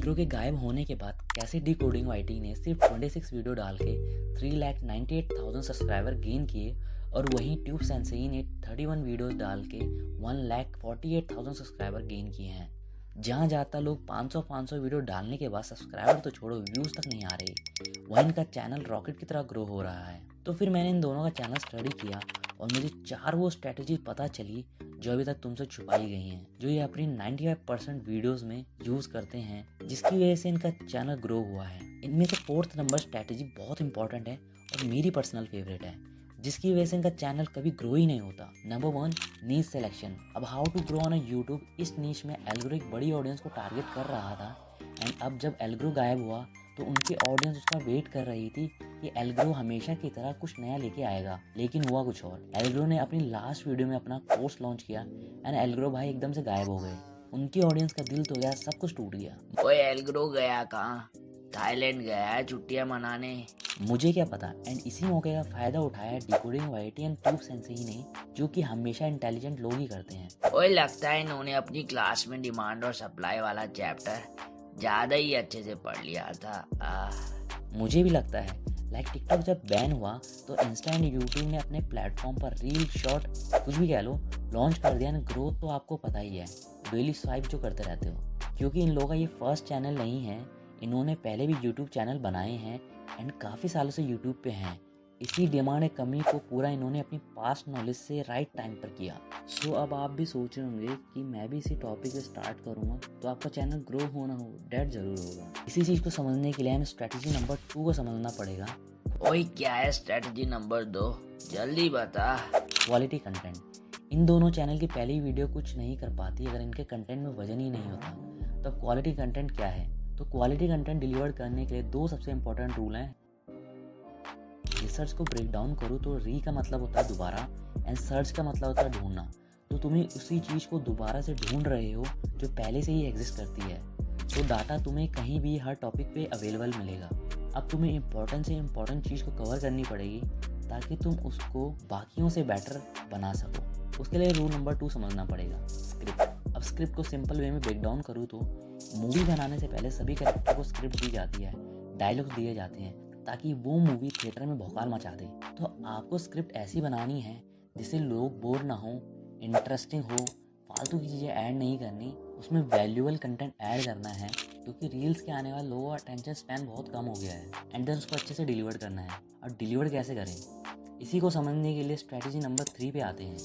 एल्ग्रो के गायब होने के बाद कैसे डिकोडिंग वाईटी ने सिर्फ 26 वीडियो डाल के 3,98,000 सब्सक्राइबर गेन किए और वहीं ट्यूब सेंसेई ने 31 वीडियोस डाल के 1,48,000 सब्सक्राइबर गेन किए हैं। जहाँ जाता लोग 500 वीडियो डालने के बाद सब्सक्राइबर तो छोड़ो व्यूज़ तक नहीं आ रहे, वहीं इनका चैनल रॉकेट की तरह ग्रो हो रहा है। तो फिर मैंने इन दोनों का चैनल स्टडी किया और मुझे 4 वो स्ट्रेटजी पता चली जो अभी तक तुमसे छुपाई गई हैं, जो ये अपनी 95% वीडियोस में यूज़ करते हैं, जिसकी वजह से इनका चैनल ग्रो हुआ है। इनमें से 4th नंबर स्ट्रेटजी बहुत इंपॉर्टेंट है और मेरी पर्सनल फेवरेट है, जिसकी वजह से इनका चैनल कभी ग्रो ही नहीं होता। Number 1, niche selection. अब how to grow on a YouTube, इस नीश में एल्ग्रो एक बड़ी ऑडियंस को टारगेट कर रहा था एंड अब जब एल्ग्रो गायब हुआ तो उनकी ऑडियंस उसका वेट कर रही थी कि एल्ग्रो हमेशा की तरह कुछ नया लेके आएगा, लेकिन हुआ कुछ और। एल्ग्रो ने अपनी लास्ट वीडियो में अपना कोर्स लॉन्च किया एंड एल्ग्रो भाई एकदम से गायब हो गए। उनकी ऑडियंस का दिल तो गया, सब कुछ टूट गया। ओए एल्ग्रो गया कहाँ? थाईलैंड गया है छुट्टियां मनाने। मुझे क्या पता। एंड इसी मौके का फायदा उठाया Decoding YT and Tube Sensei ने, जो कि हमेशा इंटेलिजेंट लोग ही करते हैं। ओए लगता है इन्होंने अपनी क्लास में डिमांड और सप्लाई वाला चैप्टर ज्यादा ही अच्छे से पढ़ लिया था। मुझे भी लगता है। लाइक टिकटॉक जब बैन हुआ तो इंस्टा एंड यूट्यूब ने अपने प्लेटफॉर्म पर रील, शॉर्ट, कुछ भी कह लो, लॉन्च कर दिया। ग्रोथ तो आपको पता ही है, डेली स्वाइप जो करते रहते हो। क्योंकि इन लोगों का ये फर्स्ट चैनल नहीं है, इन्होंने पहले भी यूट्यूब चैनल बनाए हैं एंड काफ़ी सालों से यूट्यूब पे हैं। इसी डिमांड कमी को पूरा इन्होंने अपनी पास्ट नॉलेज से राइट टाइम पर किया। सो अब आप भी सोच रहे होंगे कि मैं भी इसी टॉपिक से स्टार्ट करूंगा तो आपका चैनल ग्रो होना हो डेट जरूर होगा। इसी चीज़ को समझने के लिए हमें स्ट्रेटजी नंबर 2 को समझना पड़ेगा। ओए क्या है स्ट्रेटजी नंबर 2? जल्दी बता। Quality content. इन दोनों चैनल की पहली वीडियो कुछ नहीं कर पाती अगर इनके कंटेंट में वजन ही नहीं होता। तो क्वालिटी कंटेंट क्या है? तो क्वालिटी कंटेंट डिलीवर करने के लिए 2 सबसे इंपॉर्टेंट रूल हैं। रिसर्च को ब्रेक डाउन करूँ तो री का मतलब होता है दोबारा एंड सर्च का मतलब होता है ढूंढना। तो तुम्हें उसी चीज़ को दोबारा से ढूंढ रहे हो जो पहले से ही एग्जिस्ट करती है। तो डाटा तुम्हें कहीं भी हर टॉपिक पे अवेलेबल मिलेगा। अब तुम्हें इम्पोर्टेंट से इम्पोर्टेंट चीज़ को कवर करनी पड़ेगी ताकि तुम उसको बाकियों से बेटर बना सको। उसके लिए रूल नंबर 2 समझना पड़ेगा, स्क्रिप्ट। अब स्क्रिप्ट को सिंपल वे में ब्रेक डाउन करूँ तो मूवी बनाने से पहले सभी कैरेक्टर को स्क्रिप्ट दी जाती है, डायलॉग्स दिए जाते हैं ताकि वो मूवी थिएटर में भौकाल मचा दे। तो आपको स्क्रिप्ट ऐसी बनानी है जिससे लोग बोर ना हो, इंटरेस्टिंग हो, फालतू की चीज़ें ऐड नहीं करनी, उसमें वैल्यूएबल कंटेंट ऐड करना है क्योंकि रील्स के आने वाले लोगों का अटेंशन स्पैन बहुत कम हो गया है एंड देन उसको अच्छे से डिलीवर करना है। और डिलीवर कैसे करें, इसी को समझने के लिए स्ट्रेटजी नंबर 3 पे आते हैं,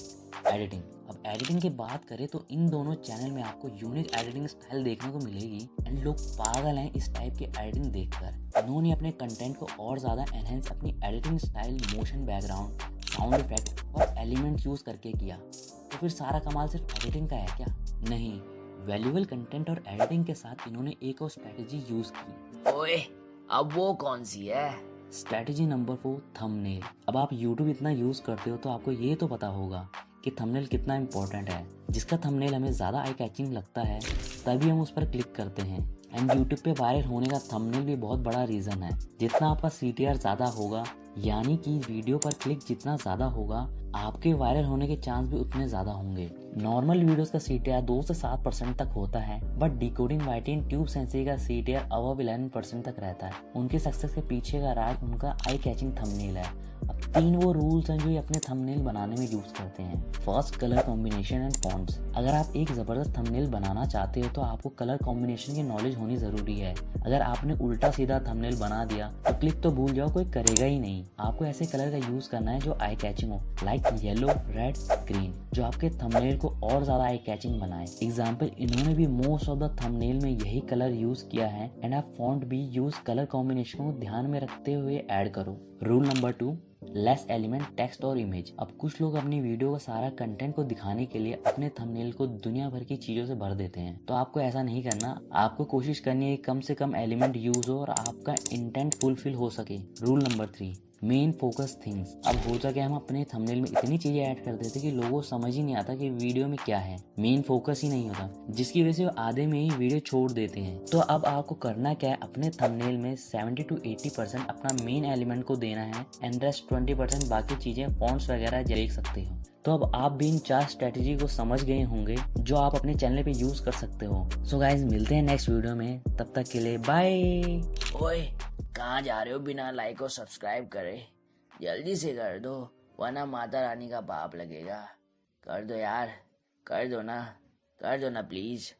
एडिटिंग। अब एडिटिंग की बात करें तो इन दोनों चैनल में आपको यूनिक एडिटिंग स्टाइल देखने को मिलेगी एंड लोग पागल हैं इस टाइप की एडिटिंग देखकर। इन्होंने अपने कंटेंट को और ज़्यादा एनहेंस अपनी editing style, motion, background, sound effect और एलिमेंट यूज़ करके किया। तो फिर सारा कमाल सिर्फ एडिटिंग का है क्या? नहीं, वैल्यूएबल कंटेंट और एडिटिंग के साथ इन्होंने एक और स्ट्रेटजी यूज़ की। ओए अब वो कौन सी है? Strategy number 4, thumbnail. अब आप YouTube इतना यूज़ करते हो तो आपको ये तो पता होगा कि थंबनेल कितना इंपॉर्टेंट है। जिसका थंबनेल हमें ज़्यादा आई कैचिंग लगता है तभी हम उस पर क्लिक करते हैं एंड YouTube पे वायरल होने का थंबनेल भी बहुत बड़ा रीज़न है। जितना आपका CTR ज़्यादा होगा, यानी कि वीडियो पर क्लिक जितना ज़्यादा होगा, आपके वायरल होने के चांस भी उतने ज़्यादा होंगे। नॉर्मल वीडियोस का CTR 2 से 7% तक होता है, but Decoding YT and Tube Sensei का CTR अबव 11% तक रहता है। उनके सक्सेस के पीछे का राज उनका आई कैचिंग थंबनेल है। अब 3 वो रूल्स हैं जो ये अपने थंबनेल बनाने में यूज़ करते हैं। First, colour combination and fonts. अगर आप एक ज़बरदस्त थंबनेल बनाना चाहते हो तो आपको कलर कॉम्बिनेशन की नॉलेज होनी ज़रूरी है। अगर आपने उल्टा सीधा थंबनेल बना दिया तो क्लिक तो भूल जाओ, कोई करेगा ही नहीं। आपको ऐसे कलर का यूज़ करना है जो आई कैचिंग हो, लाइक येलो, रेड, ग्रीन, जो आपके थंबनेल को और ज़्यादा आई कैचिंग बनाए। एग्जाम्पल, इन्होंने भी मोस्ट ऑफ द थंबनेल में यही कलर यूज़ किया है एंड आप फॉन्ट भी यूज़ कलर कॉम्बिनेशन को ध्यान में रखते हुए ऐड करो। Rule number 2, less element, text और इमेज। अब कुछ लोग अपनी वीडियो का सारा कंटेंट को दिखाने के लिए अपने थंबनेल को दुनिया भर की चीज़ों से भर देते हैं। तो आपको ऐसा नहीं करना। आपको कोशिश करनी है कम से कम एलिमेंट यूज़ हो और आपका इंटेंट फुलफिल हो सके। Rule number 3, main focus things. अब होता क्या, हम अपने थंबनेल में इतनी चीजें ऐड कर देते कि लोगों को समझ ही नहीं आता कि वीडियो में क्या है, मेन फोकस ही नहीं होता, जिसकी वजह से वो आधे में ही वीडियो छोड़ देते हैं। तो अब आपको करना क्या है, अपने थंबनेल में 70 to 80% अपना मेन एलिमेंट को देना है एंड रेस्ट 20% बाकी चीजें फॉन्ट्स वगैरह देख सकते हो। तो अब आप भी इन 4 स्ट्रेटेजी को समझ गए होंगे जो आप अपने चैनल पे यूज कर सकते हो। सो गाइज, मिलते हैं नेक्स्ट वीडियो में, तब तक के लिए बाय। ओए, कहाँ जा रहे हो बिना लाइक और सब्सक्राइब करे? जल्दी से कर दो, वरना माता रानी का पाप लगेगा। कर दो यार, कर दो ना, कर दो ना प्लीज।